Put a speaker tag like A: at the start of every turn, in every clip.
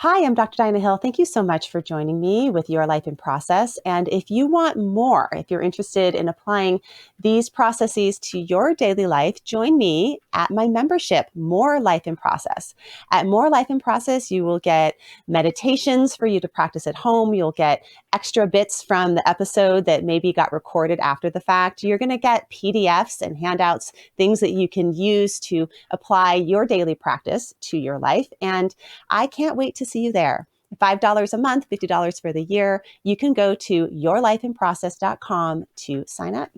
A: Hi, I'm Dr. Dinah Hill. Thank you so much for joining me with Your Life in Process. And if you want more, if you're interested in applying these processes to your daily life, join me at my membership, More Life in Process. At More Life in Process, you will get meditations for you to practice at home. You'll get extra bits from the episode that maybe got recorded after the fact. You're going to get PDFs and handouts, things that you can use to apply your daily practice to your life. And I can't wait to see you there. $5 a month, $50 for the year. You can go to yourlifeinprocess.com to sign up.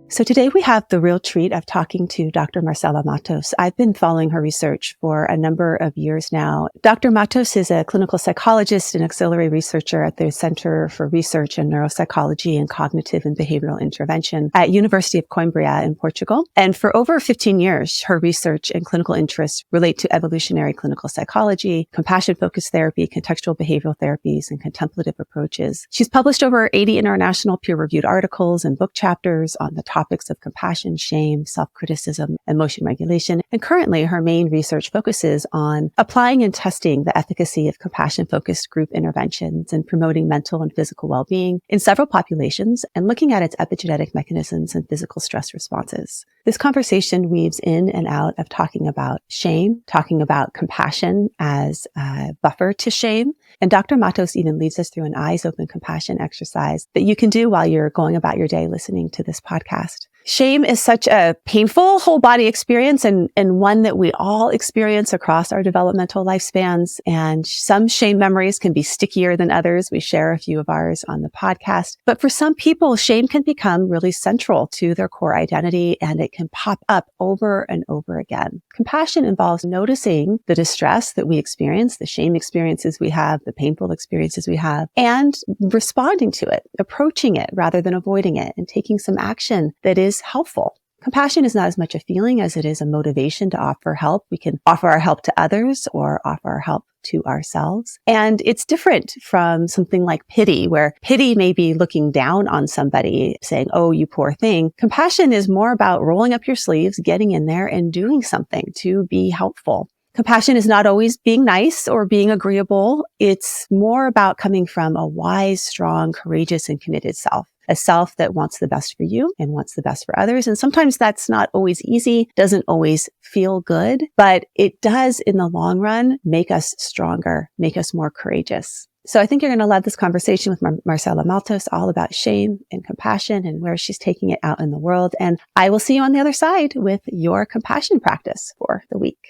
A: So today we have the real treat of talking to Dr. Marcela Matos. I've been following her research for a number of years now. Dr. Matos is a clinical psychologist and auxiliary researcher at the Center for Research in Neuropsychology and Cognitive and Behavioral Intervention at University of Coimbra in Portugal. And for over 15 years, her research and clinical interests relate to evolutionary clinical psychology, compassion-focused therapy, contextual behavioral therapies, and contemplative approaches. She's published over 80 international peer-reviewed articles and book chapters on the topics of compassion, shame, self-criticism, emotion regulation. And currently, her main research focuses on applying and testing the efficacy of compassion-focused group interventions and promoting mental and physical well-being in several populations and looking at its epigenetic mechanisms and physical stress responses. This conversation weaves in and out of talking about shame, talking about compassion as a buffer to shame. And Dr. Matos even leads us through an eyes open compassion exercise that you can do while you're going about your day listening to this podcast. Shame is such a painful whole body experience and one that we all experience across our developmental lifespans. And some shame memories can be stickier than others. We share a few of ours on the podcast. But for some people, shame can become really central to their core identity and it can pop up over and over again. Compassion involves noticing the distress that we experience, the shame experiences we have, the painful experiences we have, and responding to it, approaching it rather than avoiding it, and taking some action that is helpful. Compassion is not as much a feeling as it is a motivation to offer help. We can offer our help to others or offer our help to ourselves. And it's different from something like pity, where pity may be looking down on somebody saying, oh, you poor thing. Compassion is more about rolling up your sleeves, getting in there and doing something to be helpful. Compassion is not always being nice or being agreeable. It's more about coming from a wise, strong, courageous, and committed self. A self that wants the best for you and wants the best for others. And sometimes that's not always easy, doesn't always feel good, but it does in the long run make us stronger, make us more courageous. So I think you're going to love this conversation with Marcela Matos, all about shame and compassion and where she's taking it out in the world. And I will see you on the other side with your compassion practice for the week.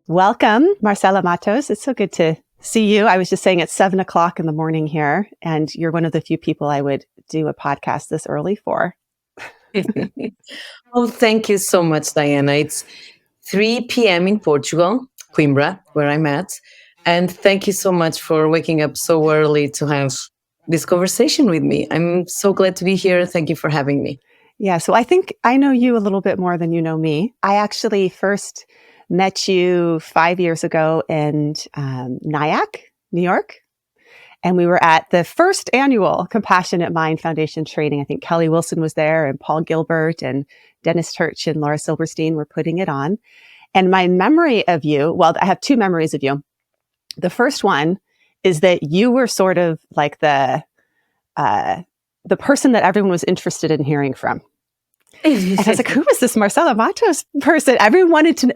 A: Welcome, Marcela Matos. It's so good to see you. I was just saying it's 7:00 in the morning here, and you're one of the few people I would do a podcast this early for.
B: Oh, thank you so much, Diana. It's 3 p.m. in Portugal, Coimbra, where I'm at. And thank you so much for waking up so early to have this conversation with me. I'm so glad to be here. Thank you for having me.
A: Yeah, so I think I know you a little bit more than you know me. I actually first met you 5 years ago in Nyack, New York. And we were at the first annual Compassionate Mind Foundation training. I think Kelly Wilson was there and Paul Gilbert and Dennis Turch and Laura Silverstein were putting it on. And my memory of you, well, I have two memories of you. The first one is that you were sort of like the person that everyone was interested in hearing from. And I was like, who is this Marcela Matos person? Everyone wanted to,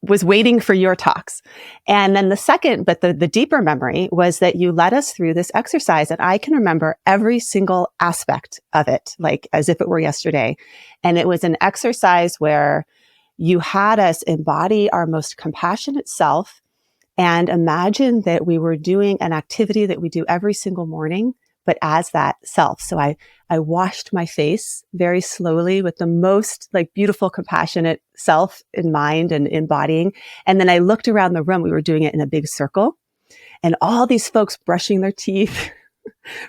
A: was waiting for your talks. And then the second, but the deeper memory was that you led us through this exercise. And I can remember every single aspect of it, like as if it were yesterday. And it was an exercise where you had us embody our most compassionate self and imagine that we were doing an activity that we do every single morning, but as that self. So I washed my face very slowly with the most beautiful, compassionate self in mind and embodying. And then I looked around the room. We were doing it in a big circle and all these folks brushing their teeth,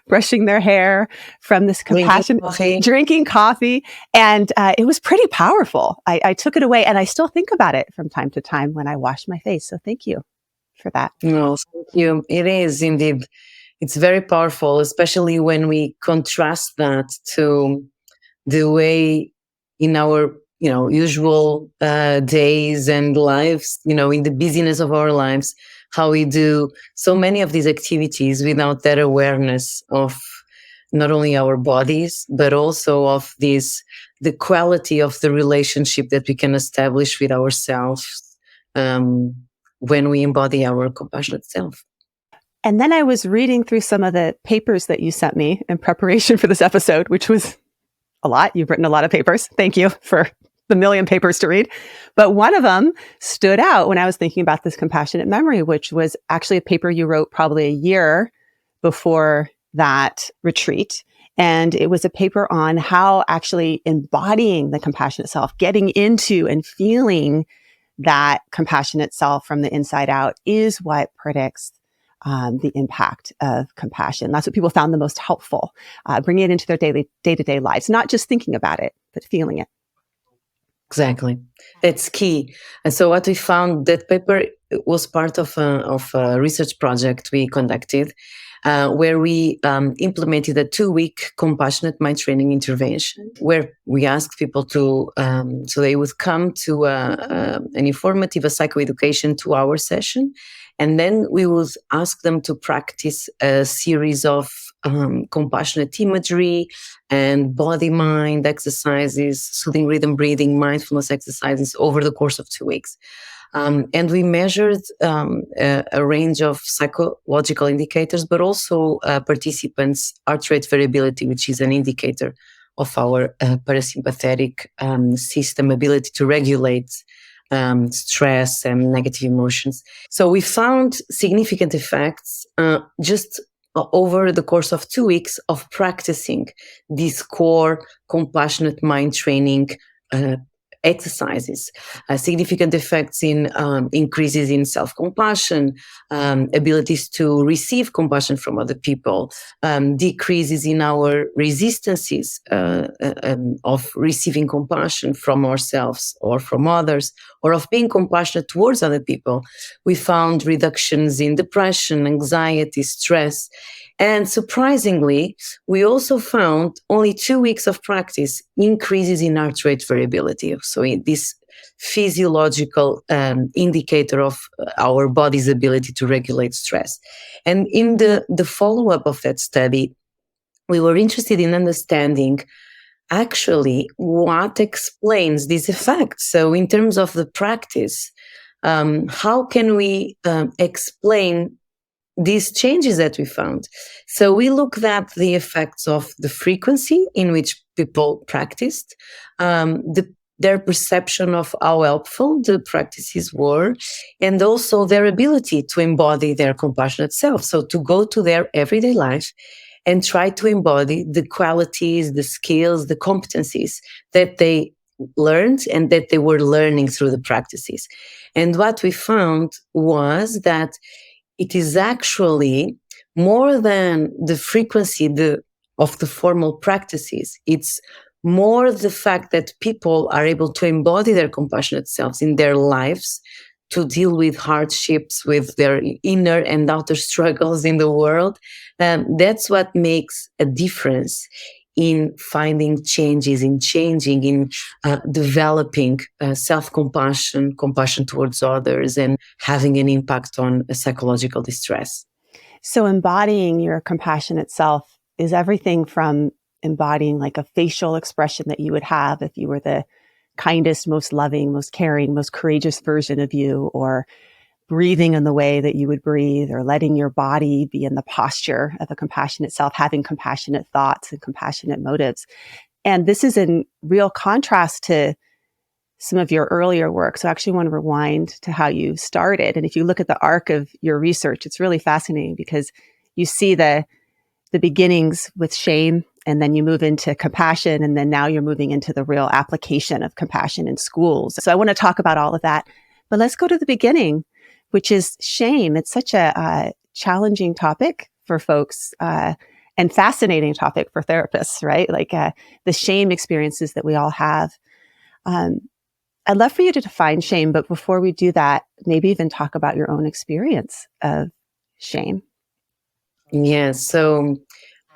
A: brushing their hair from this compassion, drinking coffee. And it was pretty powerful. I took it away and I still think about it from time to time when I wash my face. So thank you for that.
B: No, thank you. It is indeed It's very powerful, especially when we contrast that to the way in our usual days and lives, in the busyness of our lives, how we do so many of these activities without that awareness of not only our bodies but also of the quality of the relationship that we can establish with ourselves um, when we embody our compassionate self.
A: And then I was reading through some of the papers that you sent me in preparation for this episode, which was a lot. You've written a lot of papers. Thank you for the million papers to read. But one of them stood out when I was thinking about this compassionate memory, which was actually a paper you wrote probably a year before that retreat. And it was a paper on how actually embodying the compassionate self, getting into and feeling that compassionate self from the inside out is what predicts the impact of compassion. That's what people found the most helpful, bringing it into their daily day-to-day lives, not just thinking about it, but feeling it.
B: Exactly. That's key. And so what we found, that paper was part of a research project we conducted, where we implemented a 2-week compassionate mind training intervention, where we asked people to, so they would come to an informative, a psychoeducation 2-hour session. And then we would ask them to practice a series of compassionate imagery and body mind exercises, soothing rhythm breathing, mindfulness exercises over the course of 2 weeks. And we measured a range of psychological indicators, but also participants' heart rate variability, which is an indicator of our parasympathetic system ability to regulate stress and negative emotions. So we found significant effects just over the course of 2 weeks of practicing these core compassionate mind training exercises. Significant effects in increases in self-compassion, abilities to receive compassion from other people, decreases in our resistances of receiving compassion from ourselves or from others, or of being compassionate towards other people. We found reductions in depression, anxiety, stress. And surprisingly, we also found only 2 weeks of practice increases in heart rate variability. So this physiological indicator of our body's ability to regulate stress. And in the follow-up of that study, we were interested in understanding actually what explains these effects. So in terms of the practice, how can we explain these changes that we found? So we looked at the effects of the frequency in which people practiced, their perception of how helpful the practices were, and also their ability to embody their compassionate self. So to go to their everyday life and try to embody the qualities, the skills, the competencies that they learned and that they were learning through the practices. And what we found was that it is actually more than the frequency of the formal practices. It's more the fact that people are able to embody their compassionate selves in their lives, to deal with hardships, with their inner and outer struggles in the world. That's what makes a difference in finding changes, in changing, in developing self-compassion, compassion towards others, and having an impact on psychological distress.
A: So embodying your compassionate self is everything from embodying like a facial expression that you would have if you were the kindest, most loving, most caring, most courageous version of you, or breathing in the way that you would breathe, or letting your body be in the posture of a compassionate self, having compassionate thoughts and compassionate motives. And this is in real contrast to some of your earlier work. So I actually want to rewind to how you started. And if you look at the arc of your research, it's really fascinating because you see the beginnings with shame, and then you move into compassion, and then now you're moving into the real application of compassion in schools. So I want to talk about all of that. But let's go to the beginning, which is shame. It's such a challenging topic for folks, and fascinating topic for therapists, right? Like the shame experiences that we all have. I'd love for you to define shame, but before we do that, maybe even talk about your own experience of shame.
B: Yeah. So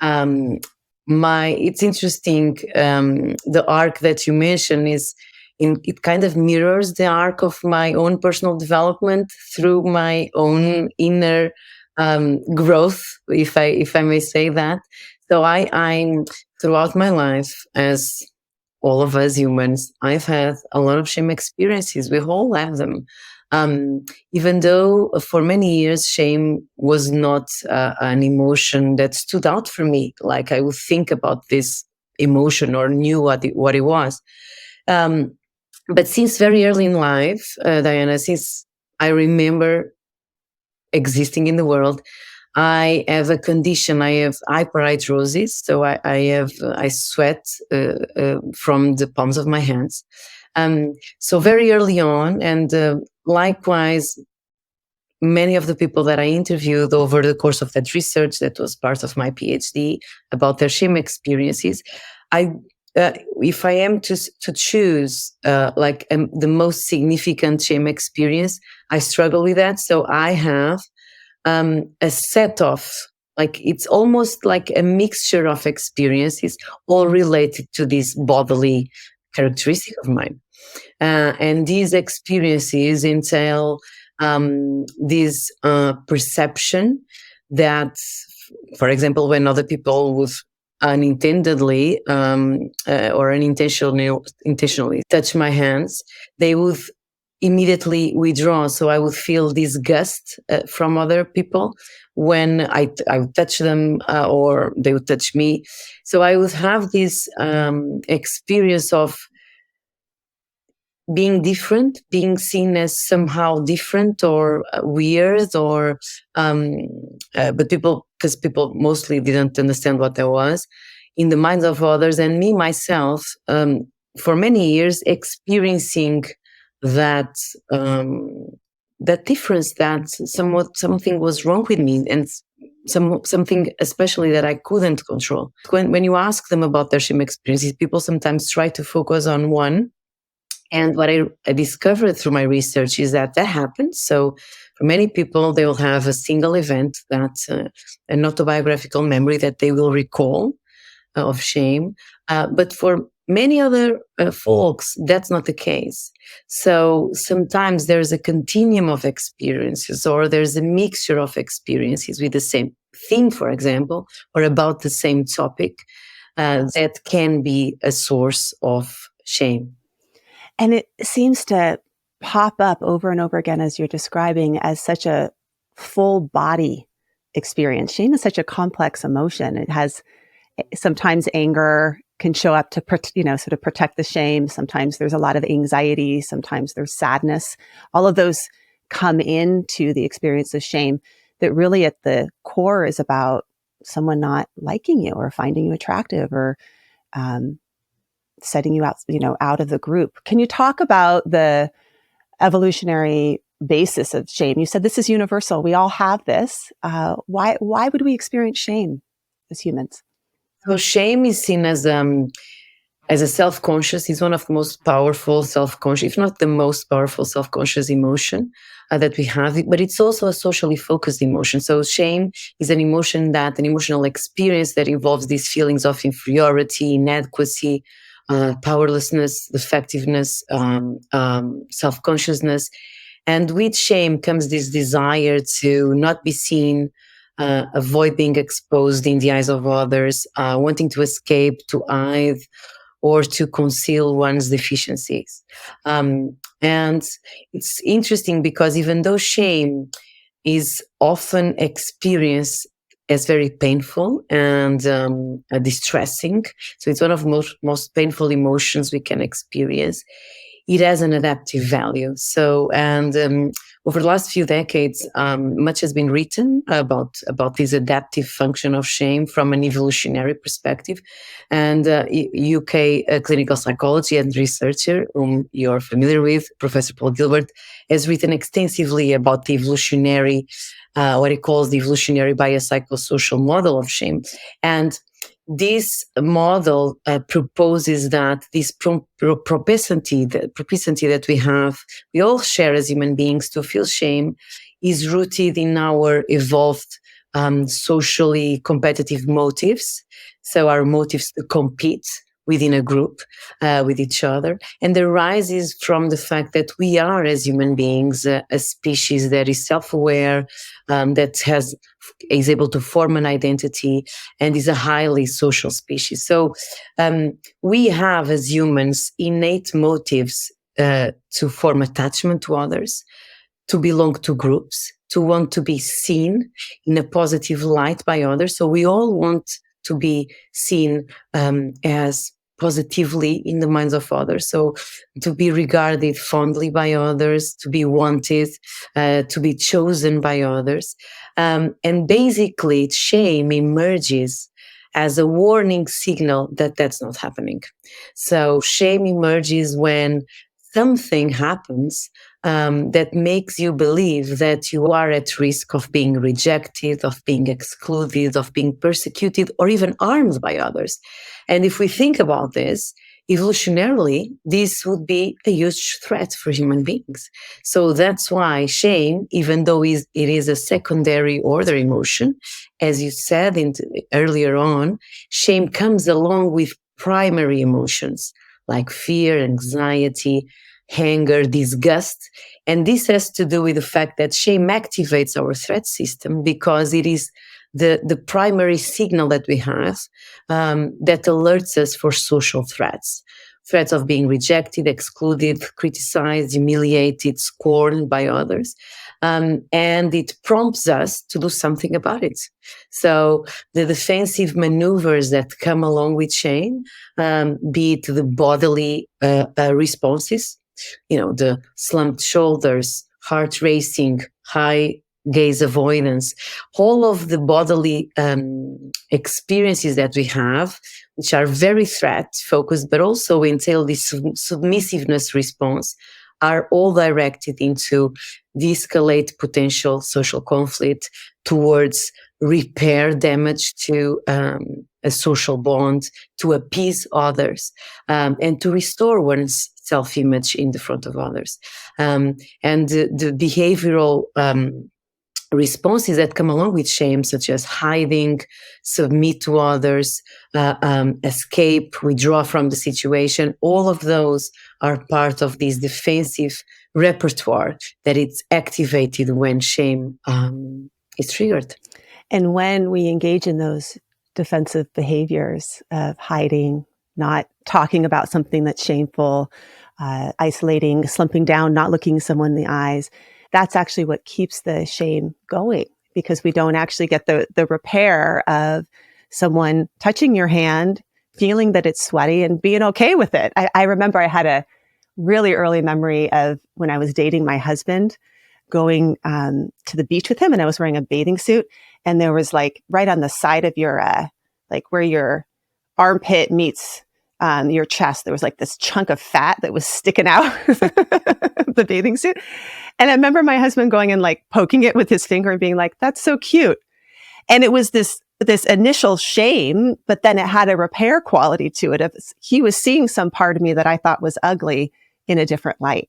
B: um, my it's interesting. The arc that you mentioned is it kind of mirrors the arc of my own personal development through my own inner growth, if I may say that. So I'm throughout my life, as all of us humans, I've had a lot of shame experiences. We all have them. Even though for many years shame was not an emotion that stood out for me, like I would think about this emotion or knew what it was. Um, but since very early in life, Diana, since I remember existing in the world, I have a condition. I have hyperhidrosis, so I sweat from the palms of my hands. So very early on, and likewise, many of the people that I interviewed over the course of that research, that was part of my PhD, about their shame experiences, I. If I am to choose the most significant shame experience, I struggle with that. So I have a set of, like, it's almost like a mixture of experiences all related to this bodily characteristic of mine, and these experiences entail this perception that, for example, when other people would unintendedly or intentionally touch my hands, they would immediately withdraw. So I would feel disgust from other people when I would touch them, or they would touch me. So I would have this experience of being different, being seen as somehow different or weird, or um, but because people mostly didn't understand what I was in the minds of others, and me myself, for many years experiencing that um, that difference, that something was wrong with me, and something especially that I couldn't control. When you ask them about their shame experiences, people sometimes try to focus on one, and what I discovered through my research is that that happens. So for many people, they will have a single event, that's an autobiographical memory that they will recall of shame. But for many other folks, that's not the case. So sometimes there's a continuum of experiences, or there's a mixture of experiences with the same theme, for example, or about the same topic, that can be a source of shame.
A: And it seems to pop up over and over again as you're describing as such a full body experience. Shame is such a complex emotion. It has sometimes anger can show up to, sort of protect the shame. Sometimes there's a lot of anxiety. Sometimes there's sadness. All of those come into the experience of shame that really at the core is about someone not liking you or finding you attractive or um, setting you out, out of the group. Can you talk about the evolutionary basis of shame? You said this is universal. We all have this. Why would we experience shame as humans?
B: So shame is seen as a self-conscious. It's one of the most powerful self-conscious, if not the most powerful self-conscious emotion that we have. But it's also a socially focused emotion. So shame is an emotional experience that involves these feelings of inferiority, inadequacy, powerlessness, defectiveness, self-consciousness. And with shame comes this desire to not be seen, avoid being exposed in the eyes of others, wanting to escape, to hide, or to conceal one's deficiencies. And it's interesting because even though shame is often experienced as very painful and distressing, so it's one of the most painful emotions we can experience, it has an adaptive value. So, and over the last few decades, much has been written about this adaptive function of shame from an evolutionary perspective. And UK clinical psychology and researcher, whom you're familiar with, Professor Paul Gilbert, has written extensively about the evolutionary, what he calls the evolutionary biopsychosocial model of shame. And this model proposes that this propensity that we all share as human beings to feel shame, is rooted in our evolved socially competitive motives. So our motives to compete within a group, with each other. And the rise is from the fact that we are, as human beings, a species that is self-aware, that is able to form an identity, and is a highly social species. So we have, as humans, innate motives to form attachment to others, to belong to groups, to want to be seen in a positive light by others. So we all want to be seen as positively in the minds of others. So to be regarded fondly by others, to be wanted, to be chosen by others. And basically, shame emerges as a warning signal that that's not happening. So shame emerges when something happens that makes you believe that you are at risk of being rejected, of being excluded, of being persecuted, or even harmed by others. And if we think about this, evolutionarily, this would be a huge threat for human beings. So that's why shame, even though it is a secondary order emotion, as you said earlier on, shame comes along with primary emotions like fear, anxiety, anger, disgust. And this has to do with the fact that shame activates our threat system because it is the primary signal that we have that alerts us for social threats. Threats of being rejected, excluded, criticized, humiliated, scorned by others. And it prompts us to do something about it. So the defensive maneuvers that come along with shame, be it the bodily responses, the slumped shoulders, heart racing, high gaze avoidance, all of the bodily experiences that we have, which are very threat focused, but also entail this submissiveness response, are all directed into de-escalate potential social conflict towards repair damage to a social bond, to appease others, and to restore one's self-image in the front of others. And the behavioral responses that come along with shame, such as hiding, submit to others, escape, withdraw from the situation, all of those are part of this defensive repertoire that it's activated when shame is triggered.
A: And when we engage in those defensive behaviors of hiding, not talking about something that's shameful, isolating, slumping down, not looking someone in the eyes, that's actually what keeps the shame going, because we don't actually get the repair of someone touching your hand, feeling that it's sweaty and being okay with it. I remember I had a really early memory of when I was dating my husband, going to the beach with him, and I was wearing a bathing suit, and there was like right on the side of your, like where your armpit meets your chest, there was like this chunk of fat that was sticking out of the bathing suit. And I remember my husband going and like poking it with his finger and being like, "That's so cute." And it was this initial shame, but then it had a repair quality to it. He was seeing some part of me that I thought was ugly in a different light.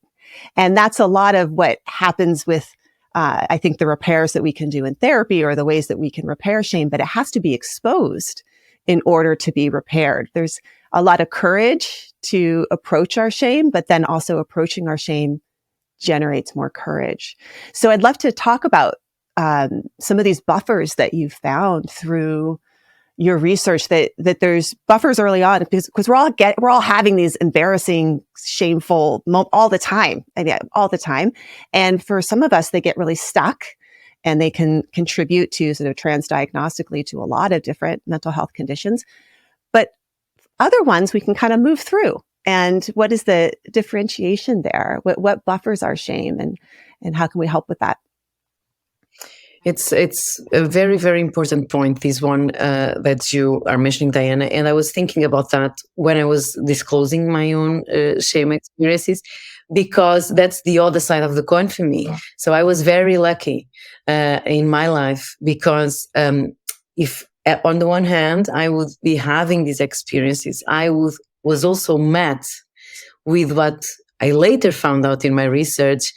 A: And that's a lot of what happens with, I think, the repairs that we can do in therapy, or the ways that we can repair shame, but it has to be exposed in order to be repaired. There's a lot of courage to approach our shame, but then also approaching our shame generates more courage. So I'd love to talk about some of these buffers that you've found through your research, that there's buffers early on, because we're all having these embarrassing, shameful all the time. I mean, all the time. And for some of us, they get really stuck, and they can contribute to sort of transdiagnostically to a lot of different mental health conditions. But other ones we can kind of move through. And what is the differentiation there? What buffers our shame, and how can we help with that?
B: It's a very, very important point, this one that you are mentioning, Diana. And I was thinking about that when I was disclosing my own shame experiences, because that's the other side of the coin for me. So I was very lucky in my life, because if on the one hand I would be having these experiences, was also met with what I later found out in my research.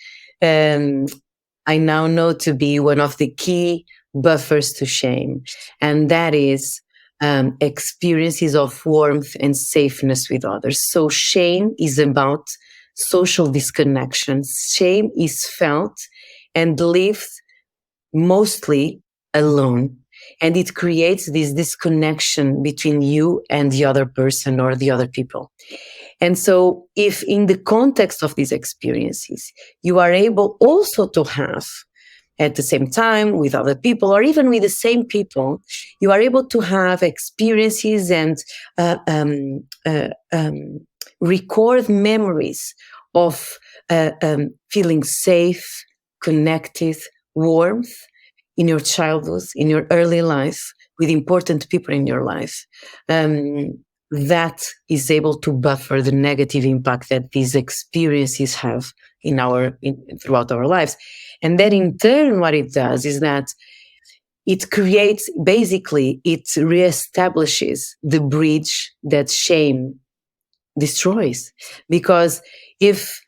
B: I now know to be one of the key buffers to shame, and that is experiences of warmth and safeness with others. So shame is about social disconnection. Shame is felt and lived mostly alone. And it creates this disconnection between you and the other person or the other people. And so, if in the context of these experiences, you are able also to have at the same time with other people or even with the same people, you are able to have experiences and uh, um, uh, um, record memories of feeling safe, connected, warmth in your childhood, in your early life, with important people in your life. That is able to buffer the negative impact that these experiences have throughout our lives. And that in turn, what it does is that it creates, basically, it reestablishes the bridge that shame destroys. Because if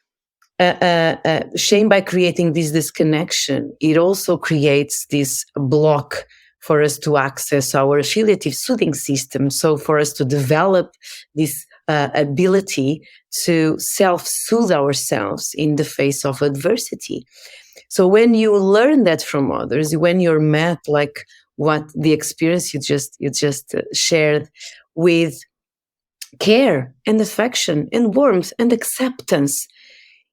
B: shame, by creating this disconnection, it also creates this block for us to access our affiliative soothing system. So for us to develop this ability to self-soothe ourselves in the face of adversity. So when you learn that from others, when you're met, like what the experience you just shared, with care and affection and warmth and acceptance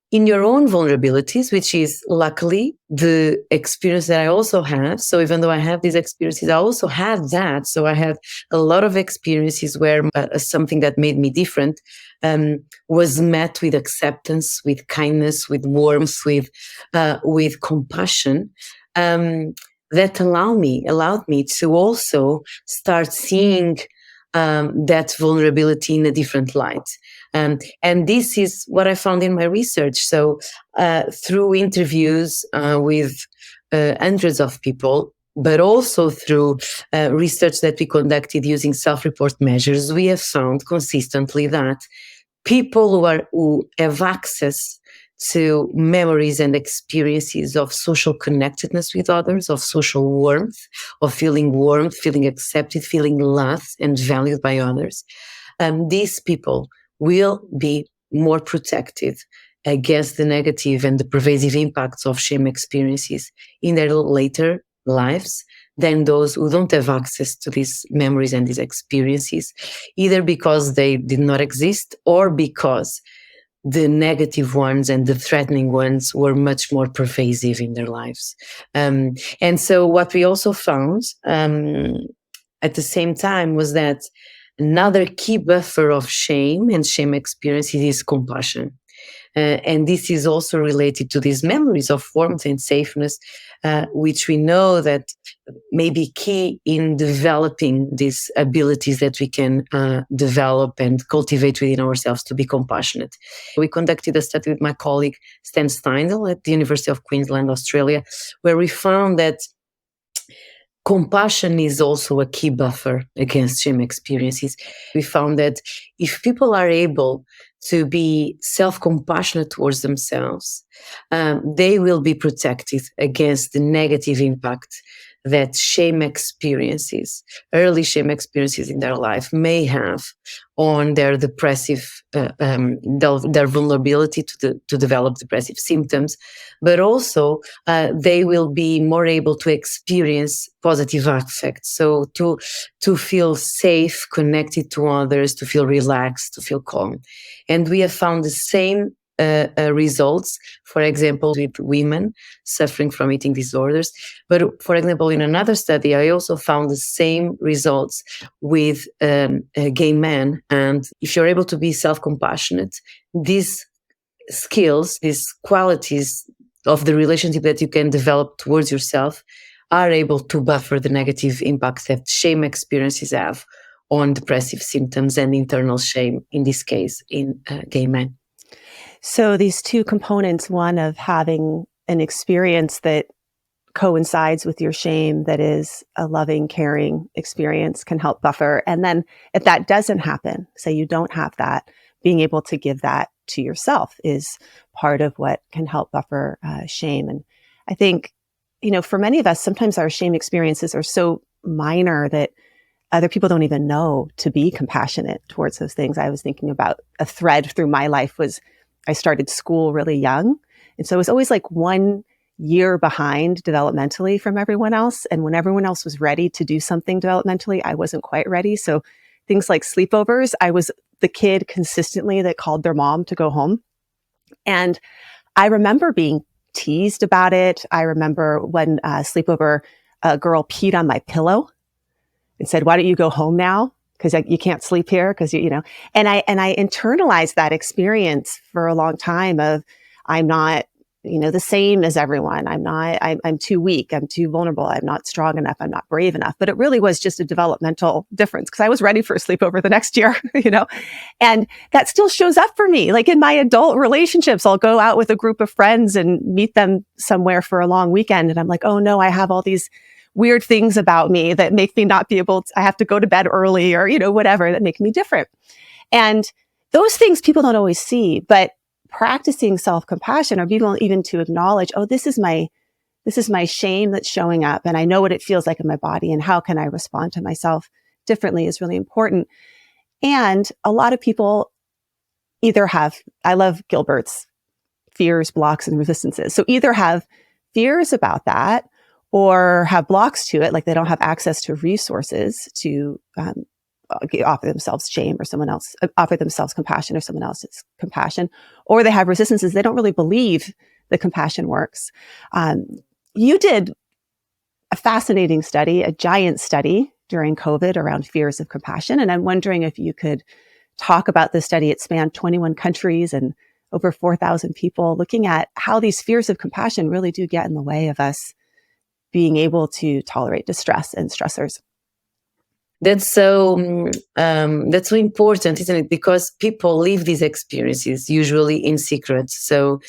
B: in your own vulnerabilities, which is luckily the experience that I also have. So even though I have these experiences, I also have that. So I have a lot of experiences where something that made me different was met with acceptance, with kindness, with warmth, with compassion. That allowed me to also start seeing that vulnerability in a different light. And this is what I found in my research. So through interviews with hundreds of people, but also through research that we conducted using self-report measures, we have found consistently that people who have access to memories and experiences of social connectedness with others, of social warmth, of feeling warm, feeling accepted, feeling loved and valued by others, these people will be more protected against the negative and the pervasive impacts of shame experiences in their later lives than those who don't have access to these memories and these experiences, either because they did not exist or because the negative ones and the threatening ones were much more pervasive in their lives. And so what we also found at the same time was that another key buffer of shame and shame experiences is compassion. And this is also related to these memories of warmth and safeness, which we know that may be key in developing these abilities that we can develop and cultivate within ourselves to be compassionate. We conducted a study with my colleague Stan Steindl at the University of Queensland, Australia, where we found that compassion is also a key buffer against shame experiences. We found that if people are able to be self-compassionate towards themselves, they will be protected against the negative impact that shame experiences, early shame experiences in their life may have on their depressive, their vulnerability to develop depressive symptoms, but also they will be more able to experience positive affects. So to feel safe, connected to others, to feel relaxed, to feel calm. And we have found the same results, for example, with women suffering from eating disorders. But for example, in another study, I also found the same results with gay men. And if you're able to be self-compassionate, these skills, these qualities of the relationship that you can develop towards yourself are able to buffer the negative impacts that shame experiences have on depressive symptoms and internal shame, in this case, in gay men.
A: So these two components, one of having an experience that coincides with your shame, that is a loving, caring experience, can help buffer. And then if that doesn't happen, say you don't have that, being able to give that to yourself is part of what can help buffer shame. And I think, for many of us, sometimes our shame experiences are so minor that other people don't even know to be compassionate towards those things. I was thinking about a thread through my life was I started school really young. And so I was always like 1 year behind developmentally from everyone else. And when everyone else was ready to do something developmentally, I wasn't quite ready. So things like sleepovers, I was the kid consistently that called their mom to go home. And I remember being teased about it. I remember when sleepover, a girl peed on my pillow and said, "Why don't you go home now? Because you can't sleep here." Because and I internalized that experience for a long time of I'm not the same as everyone. I'm too weak. I'm too vulnerable. I'm not strong enough. I'm not brave enough. But it really was just a developmental difference because I was ready for a sleepover the next year, and that still shows up for me. Like in my adult relationships, I'll go out with a group of friends and meet them somewhere for a long weekend. And I'm like, oh no, I have all these weird things about me that make me not be able to, I have to go to bed early or, whatever that make me different. And those things people don't always see, but practicing self-compassion or being able even to acknowledge, oh, this is my shame that's showing up. And I know what it feels like in my body and how can I respond to myself differently is really important. And a lot of people I love Gilbert's fears, blocks, and resistances. So either have fears about that or have blocks to it, like they don't have access to resources to offer themselves shame or someone else, offer themselves compassion or someone else's compassion, or they have resistances. They don't really believe that compassion works. You did a fascinating study, a giant study during COVID around fears of compassion. And I'm wondering if you could talk about this study. It spanned 21 countries and over 4,000 people, looking at how these fears of compassion really do get in the way of us being able to tolerate distress and stressors.
B: That's so important, isn't it? Because people live these experiences usually in secret. So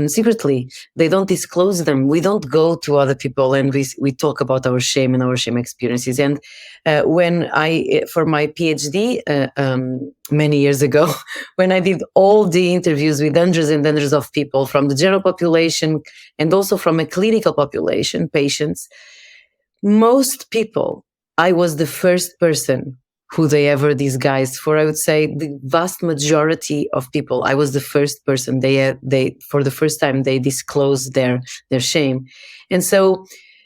B: secretly, they don't disclose them. We don't go to other people and we talk about our shame and our shame experiences. And when for my PhD many years ago, when I did all the interviews with hundreds and hundreds of people from the general population and also from a clinical population, patients, most people, I was the first person who they ever disguised for. I would say the vast majority of people, I was the first person they for the first time they disclosed their shame. And so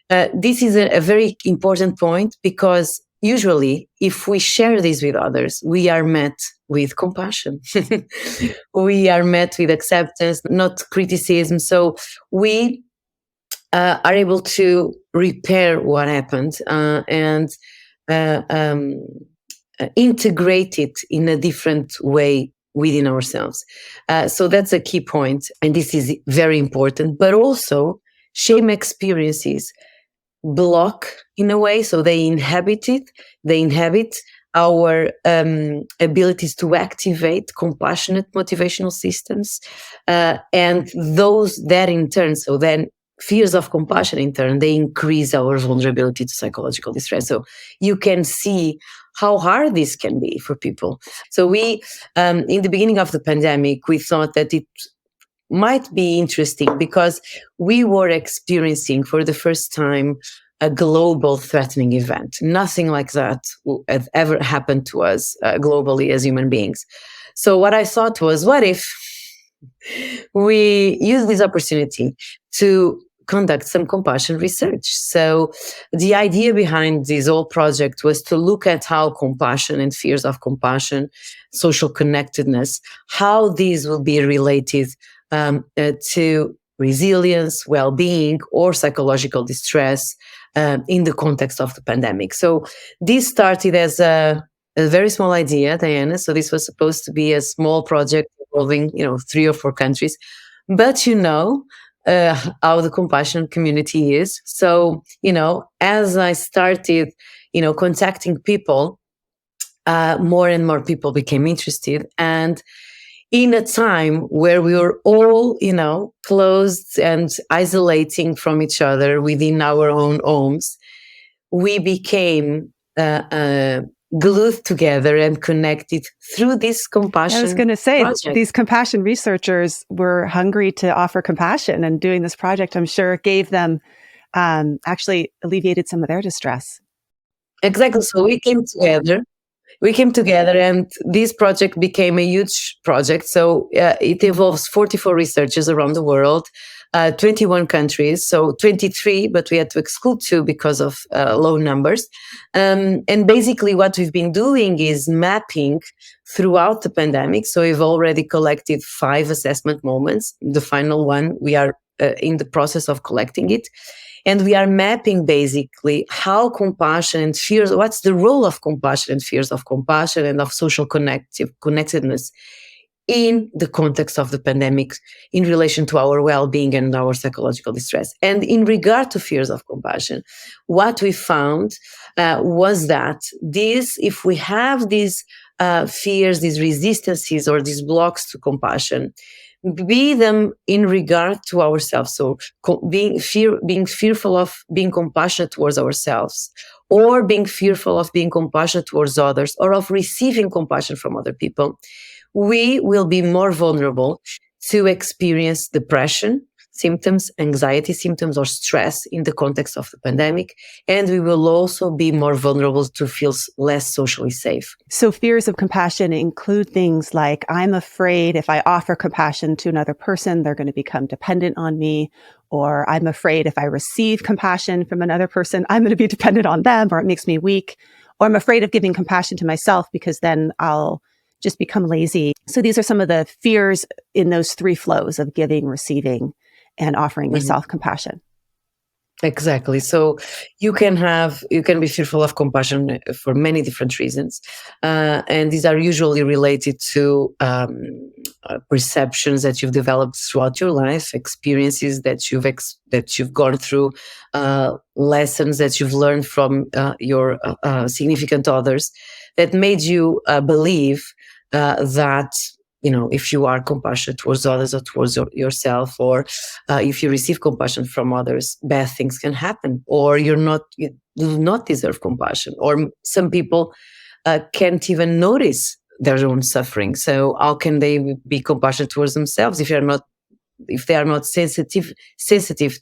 B: this is a very important point because usually if we share this with others, we are met with compassion. We are met with acceptance, not criticism. So we are able to repair what happened and uh, um, integrate it in a different way within ourselves. So that's a key point, and this is very important. But also, shame experiences block in a way, so they inhabit it. They inhabit our abilities to activate compassionate motivational systems, and those that in turn, so then fears of compassion in turn, they increase our vulnerability to psychological distress. So you can see how hard this can be for people. So we, in the beginning of the pandemic, we thought that it might be interesting because we were experiencing for the first time a global threatening event. Nothing like that had ever happened to us globally as human beings. So what I thought was, what if we use this opportunity to conduct some compassion research? So the idea behind this whole project was to look at how compassion and fears of compassion, social connectedness, how these will be related to resilience, well-being, or psychological distress in the context of the pandemic. So this started as a very small idea, Diana. So this was supposed to be a small project involving, 3 or 4 countries. But how the compassion community is. So, as I started, contacting people, more and more people became interested. And in a time where we were all, closed and isolating from each other within our own homes, we became glued together and connected through this compassion.
A: I was going to say,
B: project.
A: These compassion researchers were hungry to offer compassion, and doing this project, I'm sure, gave them actually alleviated some of their distress.
B: Exactly. So we came together and this project became a huge project. So it involves 44 researchers around the world, 21 countries, so 23, but we had to exclude two because of low numbers. And basically what we've been doing is mapping throughout the pandemic. So we've already collected 5 assessment moments. The final one, we are in the process of collecting it. And we are mapping basically how compassion and fears, what's the role of compassion and fears of compassion and of social connectedness in the context of the pandemic in relation to our well-being and our psychological distress. And in regard to fears of compassion, what we found was that if we have these fears, these resistances, or these blocks to compassion, be them in regard to ourselves. So being fearful of being compassionate towards ourselves, or being fearful of being compassionate towards others, or of receiving compassion from other people, we will be more vulnerable to experience depression symptoms, anxiety symptoms, or stress in the context of the pandemic. And we will also be more vulnerable to feel less socially safe.
A: So fears of compassion include things like, I'm afraid if I offer compassion to another person, they're going to become dependent on me. Or I'm afraid if I receive compassion from another person, I'm going to be dependent on them, or it makes me weak. Or I'm afraid of giving compassion to myself because then I'll just become lazy. So these are some of the fears in those 3 flows of giving, receiving, and offering yourself compassion.
B: Exactly. So you can be fearful of compassion for many different reasons, and these are usually related to perceptions that you've developed throughout your life, experiences that you've gone through, lessons that you've learned from your significant others that made you believe that if you are compassionate towards others or towards yourself, or if you receive compassion from others, bad things can happen, or you do not deserve compassion, or some people can't even notice their own suffering. So how can they be compassionate towards themselves if they are not sensitive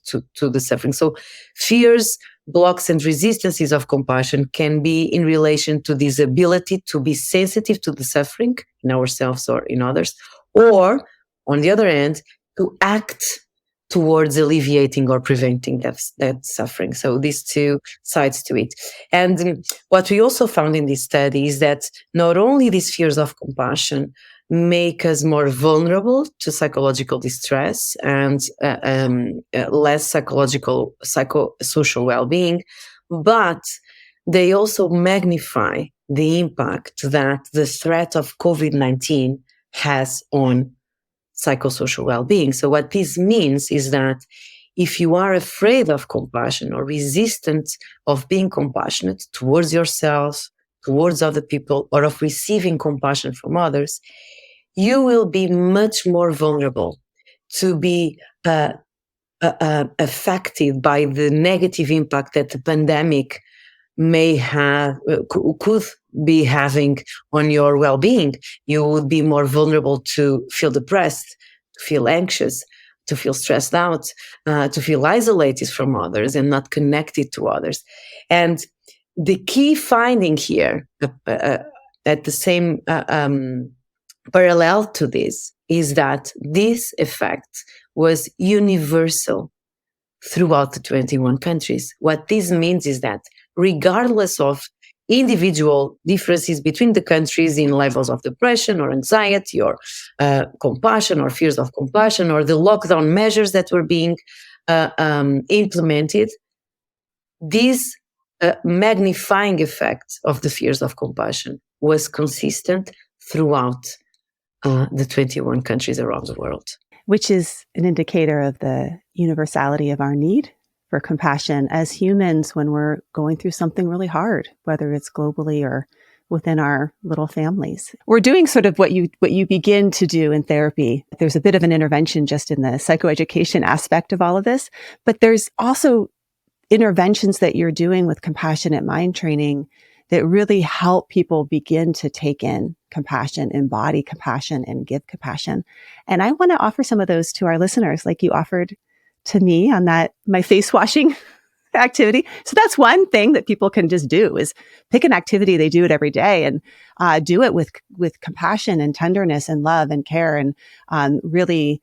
B: to the suffering? So fears, blocks, and resistances of compassion can be in relation to this ability to be sensitive to the suffering in ourselves or in others, or on the other hand, to act towards alleviating or preventing that suffering. So these two sides to it. And what we also found in this study is that not only these fears of compassion make us more vulnerable to psychological distress and less psychosocial well-being, but they also magnify the impact that the threat of COVID-19 has on psychosocial well-being. So what this means is that if you are afraid of compassion or resistant of being compassionate towards yourself, towards other people, or of receiving compassion from others, you will be much more vulnerable to be affected by the negative impact that the pandemic may have, could be having on your well-being. You would be more vulnerable to feel depressed, to feel anxious, to feel stressed out, to feel isolated from others and not connected to others. And the key finding here, at the same parallel to this, is that this effect was universal throughout the 21 countries. What this means is that regardless of individual differences between the countries in levels of depression or anxiety or compassion or fears of compassion or the lockdown measures that were being implemented, this magnifying effect of the fears of compassion was consistent throughout the 21 countries around the world.
A: Which is an indicator of the universality of our need for compassion as humans when we're going through something really hard, whether it's globally or within our little families. We're doing sort of what you begin to do in therapy. There's a bit of an intervention just in the psychoeducation aspect of all of this, but there's also interventions that you're doing with compassionate mind training that really help people begin to take in compassion, embody compassion, and give compassion. And I want to offer some of those to our listeners, like you offered to me on that, my face washing activity. So that's one thing that people can just do is pick an activity. They do it every day and do it with compassion and tenderness and love and care and really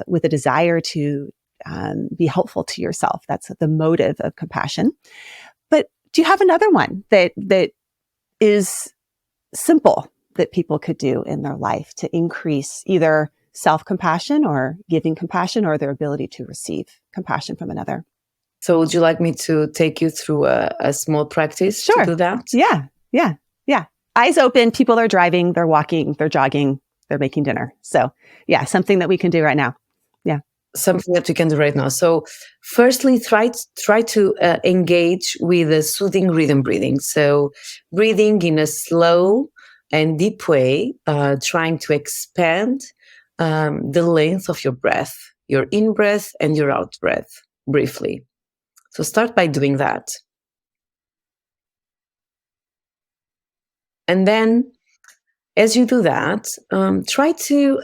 A: with a desire to be helpful to yourself. That's the motive of compassion. But do you have another one that is simple that people could do in their life to increase either self-compassion or giving compassion or their ability to receive compassion from another?
B: So, would you like me to take you through a small practice to
A: Sure.
B: do that?
A: Yeah. Yeah. Yeah. Eyes open. People are driving, they're walking, they're jogging, they're making dinner. So, yeah, something that we can do right now. Yeah.
B: Something that we can do right now. So, firstly, try to engage with a soothing rhythm breathing. So, breathing in a slow and deep way, trying to expand the length of your breath, your in breath and your out breath, briefly. So, start by doing that, and then as you do that, try to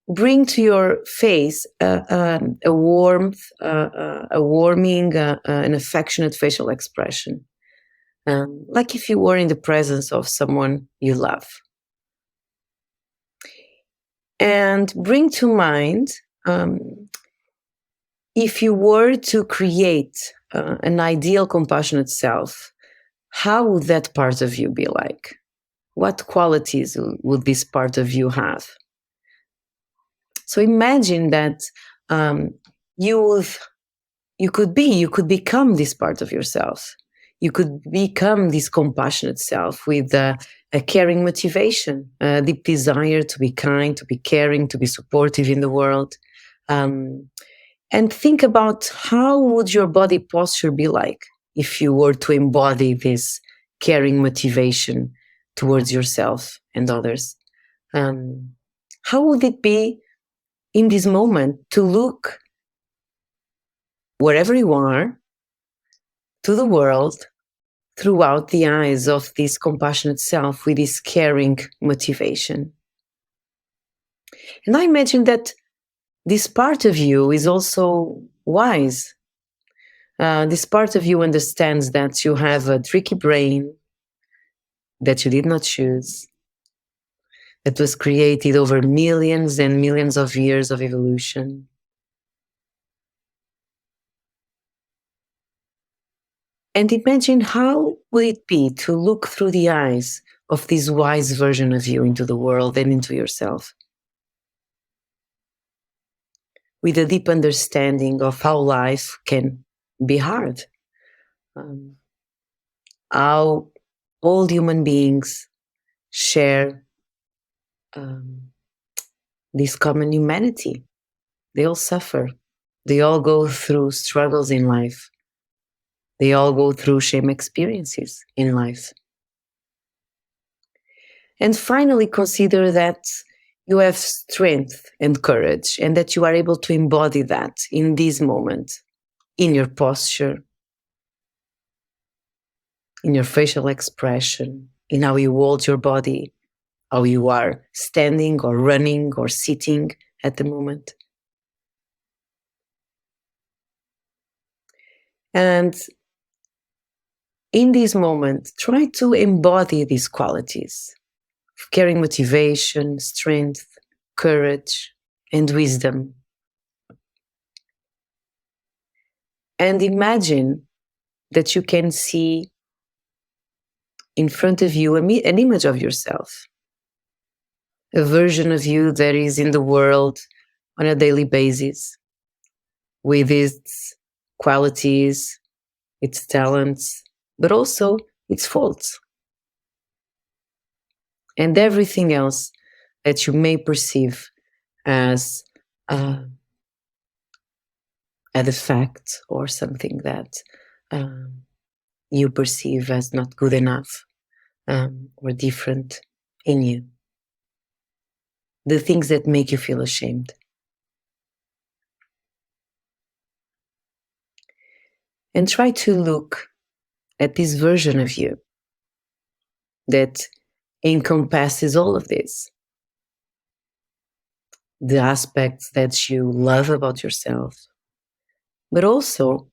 B: bring to your face a warmth, a warming, an affectionate facial expression, like if you were in the presence of someone you love. And bring to mind, if you were to create an ideal compassionate self, how would that part of you be like? What qualities would this part of you have? So imagine that um, you you could become this part of yourself. You could become this compassionate self with a caring motivation, a deep desire to be kind, to be caring, to be supportive in the world. Um, and think about how would your body posture be like if you were to embody this caring motivation towards yourself and others. How would it be in this moment to look wherever you are to the world throughout the eyes of this compassionate self with this caring motivation? And I imagine that this part of you is also wise. This part of you understands that you have a tricky brain that you did not choose, that was created over millions and millions of years of evolution. And imagine how would it be to look through the eyes of this wise version of you into the world and into yourself, with a deep understanding of how life can be hard, um, how all human beings share um, this common humanity. They all suffer. They all go through struggles in life. They all go through shame experiences in life. And finally, consider that you have strength and courage, and that you are able to embody that in this moment, in your posture, in your facial expression, in how you hold your body, how you are standing or running or sitting at the moment. And in this moment, try to embody these qualities of caring motivation, strength, courage, and wisdom. And imagine that you can see in front of you an image of yourself, a version of you that is in the world on a daily basis with its qualities, its talents, but also its faults and everything else that you may perceive as uh, a defect or something that um, you perceive as not good enough or different in you. The things that make you feel ashamed. And try to look at this version of you that encompasses all of this. The aspects that you love about yourself, but also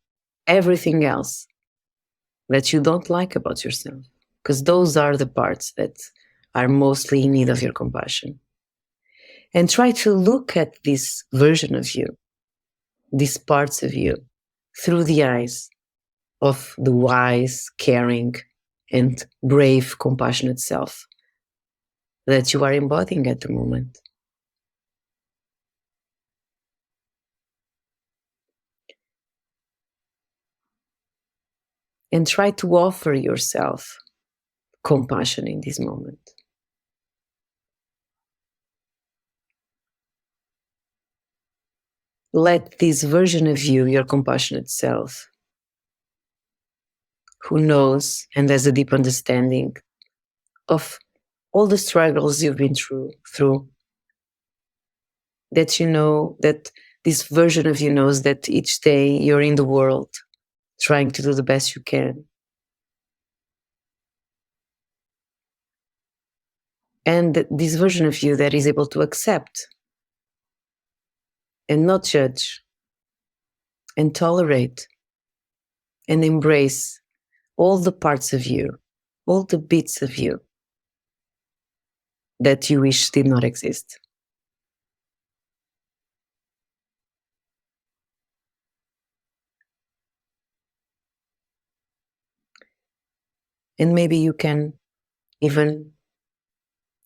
B: everything else that you don't like about yourself, because those are the parts that are mostly in need of your compassion. And try to look at this version of you, these parts of you, through the eyes of the wise, caring, and brave, compassionate self that you are embodying at the moment. And try to offer yourself compassion in this moment. Let this version of you, your compassionate self, who knows and has a deep understanding of all the struggles you've been through, that you know that this version of you knows that each day you're in the world trying to do the best you can. And this version of you that is able to accept and not judge and tolerate and embrace all the parts of you, all the bits of you that you wish did not exist. And maybe you can even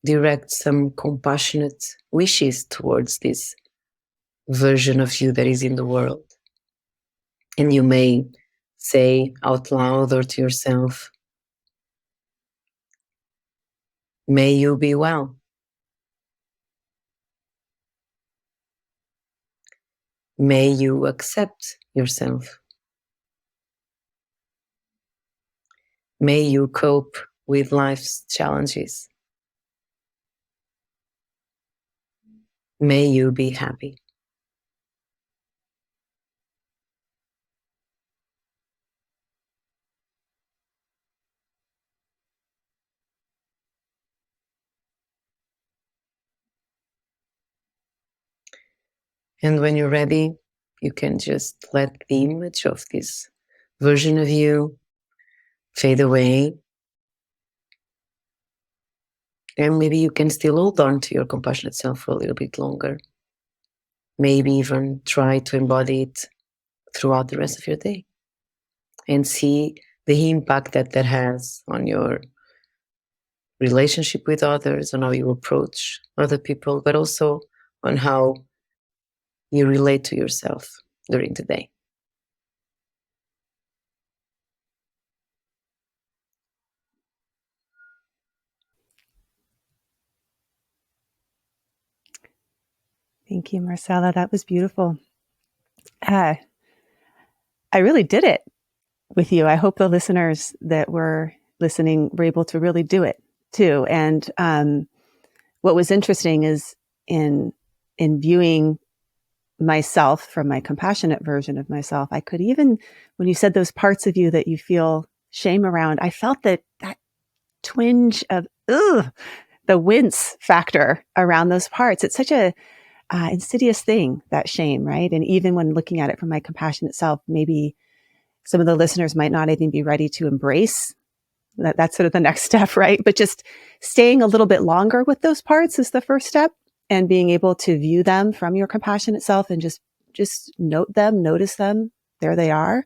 B: direct some compassionate wishes towards this version of you that is in the world. And you may say out loud or to yourself, may you be well. May you accept yourself. May you cope with life's challenges. May you be happy. And when you're ready, you can just let the image of this version of you fade away. And maybe you can still hold on to your compassionate self for a little bit longer. Maybe even try to embody it throughout the rest of your day and see the impact that that has on your relationship with others, on how you approach other people, but also on how you relate to yourself during the day.
A: Thank you, Marcela. That was beautiful. I really did it with you. I hope the listeners that were listening were able to really do it too. And what was interesting is in viewing myself from my compassionate version of myself, I could even, when you said those parts of you that you feel shame around, I felt that twinge of the wince factor around those parts. It's such a insidious thing, that shame, right? And even when looking at it from my compassionate self, maybe some of the listeners might not even be ready to embrace that. That's sort of the next step, right? But just staying a little bit longer with those parts is the first step, and being able to view them from your compassionate self and just note them, notice them, there they are.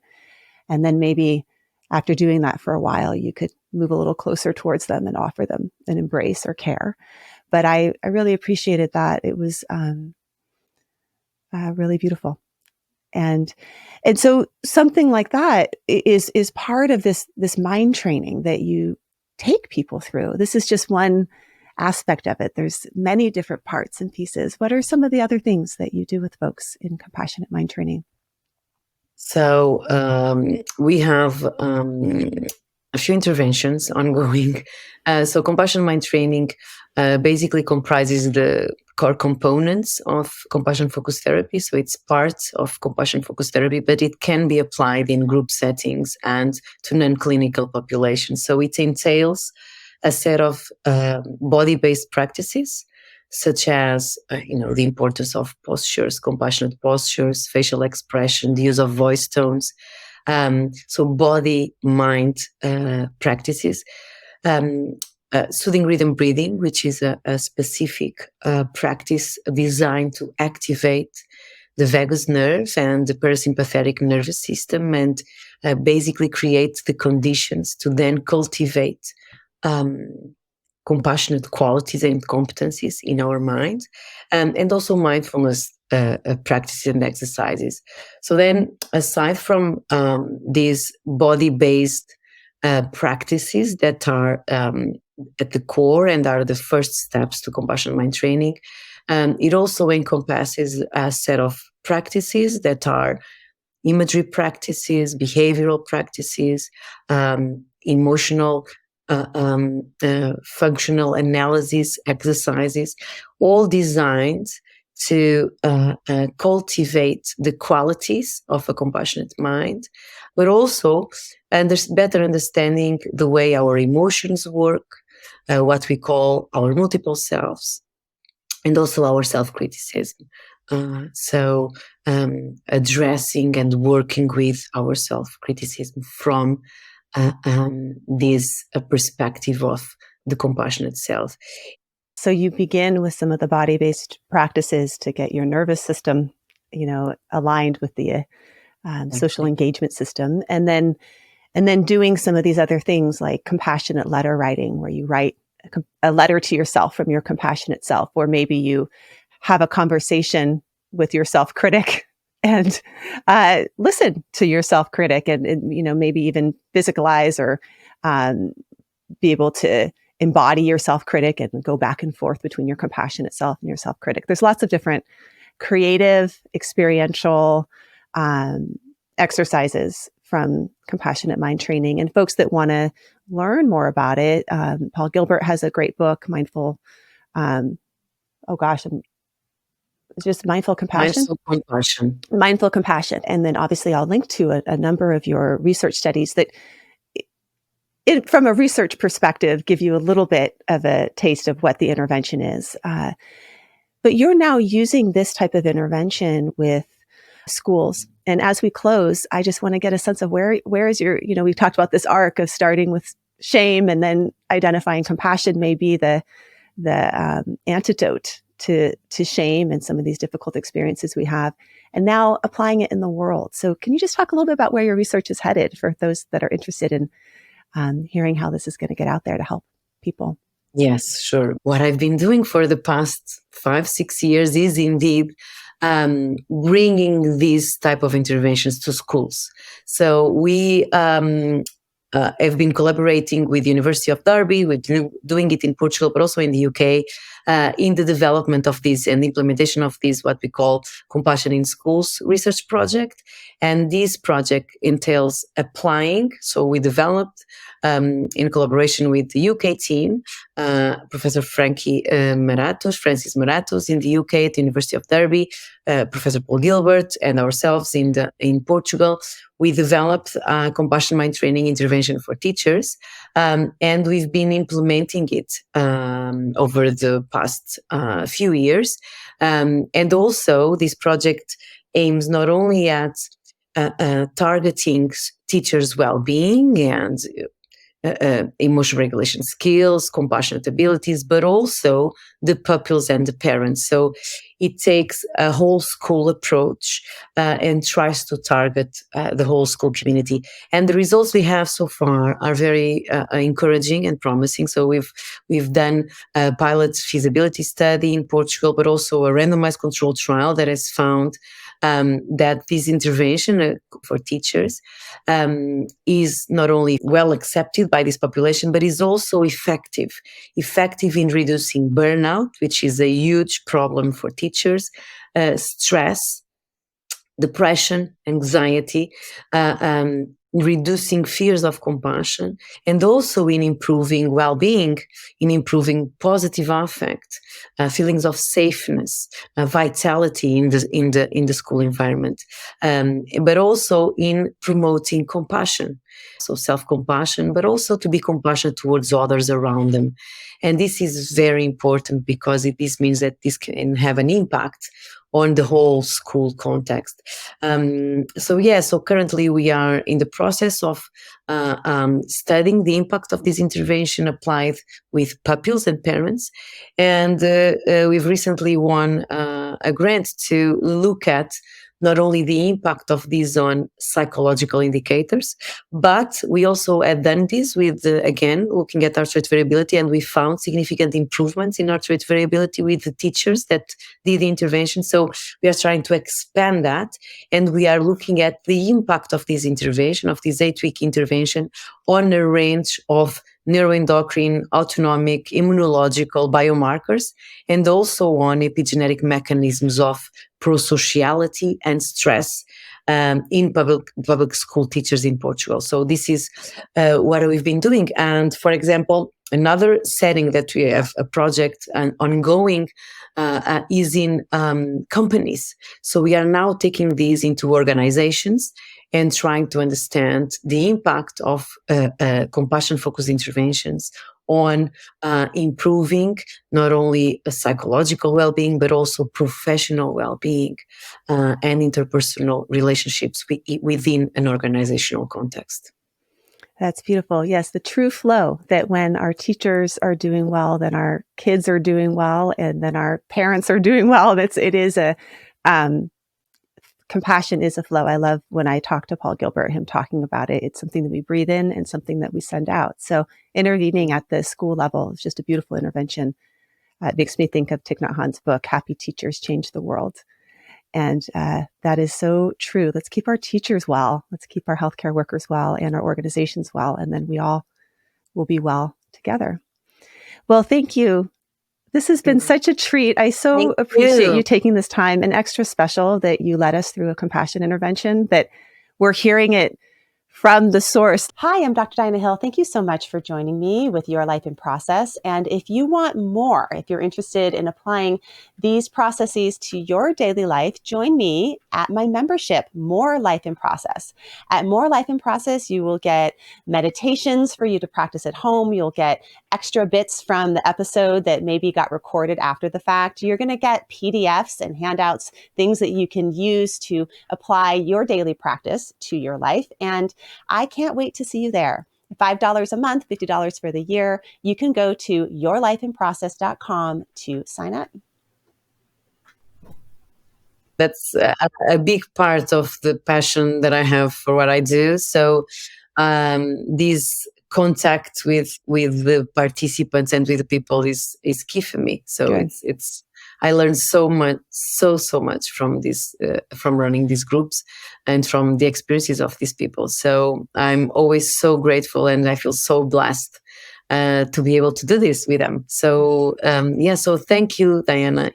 A: And then maybe after doing that for a while, you could move a little closer towards them and offer them an embrace or care. But I really appreciated that. It was really beautiful. And so something like that is part of this mind training that you take people through. This is just one aspect of it. There's many different parts and pieces. What are some of the other things that you do with folks in compassionate mind training?
B: So we have a few interventions ongoing. So compassion mind training basically comprises the core components of compassion focused therapy. So it's part of compassion focused therapy, but it can be applied in group settings and to non-clinical populations. So it entails a set of body-based practices, such as the importance of postures, compassionate postures, facial expression, the use of voice tones, So body, mind practices. Um, Soothing rhythm breathing, which is a specific practice designed to activate the vagus nerve and the parasympathetic nervous system, and basically create the conditions to then cultivate um, compassionate qualities and competencies in our mind, and also mindfulness practices and exercises. So then, aside from these body-based practices that are at the core and are the first steps to compassionate mind training, it also encompasses a set of practices that are imagery practices, behavioral practices, emotional, functional analysis exercises, all designed to cultivate the qualities of a compassionate mind, but also better understanding the way our emotions work, what we call our multiple selves, and also our self-criticism. So addressing and working with our self-criticism from this perspective of the compassionate self.
A: So you begin with some of the body-based practices to get your nervous system, aligned with the social
B: Exactly.
A: engagement system, and then doing some of these other things like compassionate letter writing, where you write a letter to yourself from your compassionate self, or maybe you have a conversation with your self-critic and listen to your self-critic, and maybe even physicalize or um, be able to embody your self-critic and go back and forth between your compassionate self and your self-critic. There's lots of different creative, experiential exercises from compassionate mind training. And folks that want to learn more about it, Paul Gilbert has a great book, Mindful. Oh gosh, it's just Mindful Compassion.
B: Mindful compassion.
A: Mindful Compassion. And then obviously I'll link to a number of your research studies that, from a research perspective, give you a little bit of a taste of what the intervention is. But you're now using this type of intervention with schools. And as we close, I just want to get a sense of where is your, we've talked about this arc of starting with shame and then identifying compassion may be the antidote to shame and some of these difficult experiences we have, and now applying it in the world. So can you just talk a little bit about where your research is headed for those that are interested in hearing how this is going to get out there to help people?
B: Yes, sure. What I've been doing for the past 5-6 years is indeed bringing these type of interventions to schools. So we have been collaborating with the University of Derby. We're doing it in Portugal, but also in the UK, in the development of this and implementation of this, what we call Compassion in Schools research project. And this project entails applying. So we developed in collaboration with the UK team, Professor Francis Maratos in the UK at the University of Derby, Professor Paul Gilbert, and ourselves in Portugal. We developed a compassion mind training intervention for teachers, and we've been implementing it over the past few years. And also, this project aims not only at targeting teachers' well-being and emotional regulation skills, compassionate abilities, but also the pupils and the parents. So it takes a whole school approach and tries to target the whole school community. And the results we have so far are very encouraging and promising. So we've done a pilot feasibility study in Portugal, but also a randomized controlled trial that has found that this intervention for teachers is not only well accepted by this population, but is also effective in reducing burnout, which is a huge problem for teachers, stress, depression, anxiety, reducing fears of compassion, and also in improving well-being, in improving positive affect, feelings of safeness, vitality in the school environment, but also in promoting compassion. So self-compassion, but also to be compassionate towards others around them. And this is very important because this means that this can have an impact on the whole school context. So currently we are in the process of studying the impact of this intervention applied with pupils and parents. And we've recently won a grant to look at not only the impact of this on psychological indicators, but we also had done this with, again, looking at heart rate variability, and we found significant improvements in heart rate variability with the teachers that did the intervention. So we are trying to expand that, and we are looking at the impact of this intervention, of this 8-week intervention, on a range of neuroendocrine, autonomic, immunological biomarkers, and also on epigenetic mechanisms of prosociality and stress in public school teachers in Portugal. So this is what we've been doing. And for example, another setting that we have a project ongoing is in companies. So we are now taking these into organizations and trying to understand the impact of compassion-focused interventions on improving not only a psychological well-being, but also professional well-being and interpersonal relationships within an organizational context.
A: That's beautiful. Yes, the true flow that when our teachers are doing well, then our kids are doing well, and then our parents are doing well. Compassion is a flow. I love when I talk to Paul Gilbert, him talking about it. It's something that we breathe in and something that we send out. So intervening at the school level is just a beautiful intervention. It makes me think of Thich Nhat Hanh's book, Happy Teachers Change the World. And that is so true. Let's keep our teachers well. Let's keep our healthcare workers well and our organizations well. And then we all will be well together. Well, thank you. This has been such a treat. I so appreciate you taking this time, and extra special that you led us through a compassion intervention, that we're hearing it from the source. Hi, I'm Dr. Diana Hill. Thank you so much for joining me with Your Life in Process. And if you want more, if you're interested in applying these processes to your daily life, join me at my membership, More Life in Process. At More Life in Process, you will get meditations for you to practice at home. You'll get extra bits from the episode that maybe got recorded after the fact. You're going to get PDFs and handouts, things that you can use to apply your daily practice to your life. And I can't wait to see you there. $5 a month, $50 for the year. You can go to yourlifeinprocess.com to sign up.
B: That's a big part of the passion that I have for what I do. So this contact with the participants and with the people is key for me. So good. It's I learned so much from this, from running these groups and from the experiences of these people. So I'm always so grateful, and I feel so blessed to be able to do this with them. So so thank you, Diana.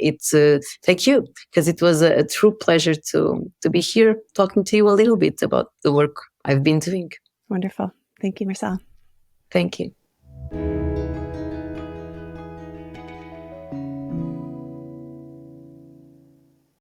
B: Thank you, because it was a true pleasure to be here talking to you a little bit about the work I've been doing.
A: Wonderful. Thank you, Marcela.
B: Thank you.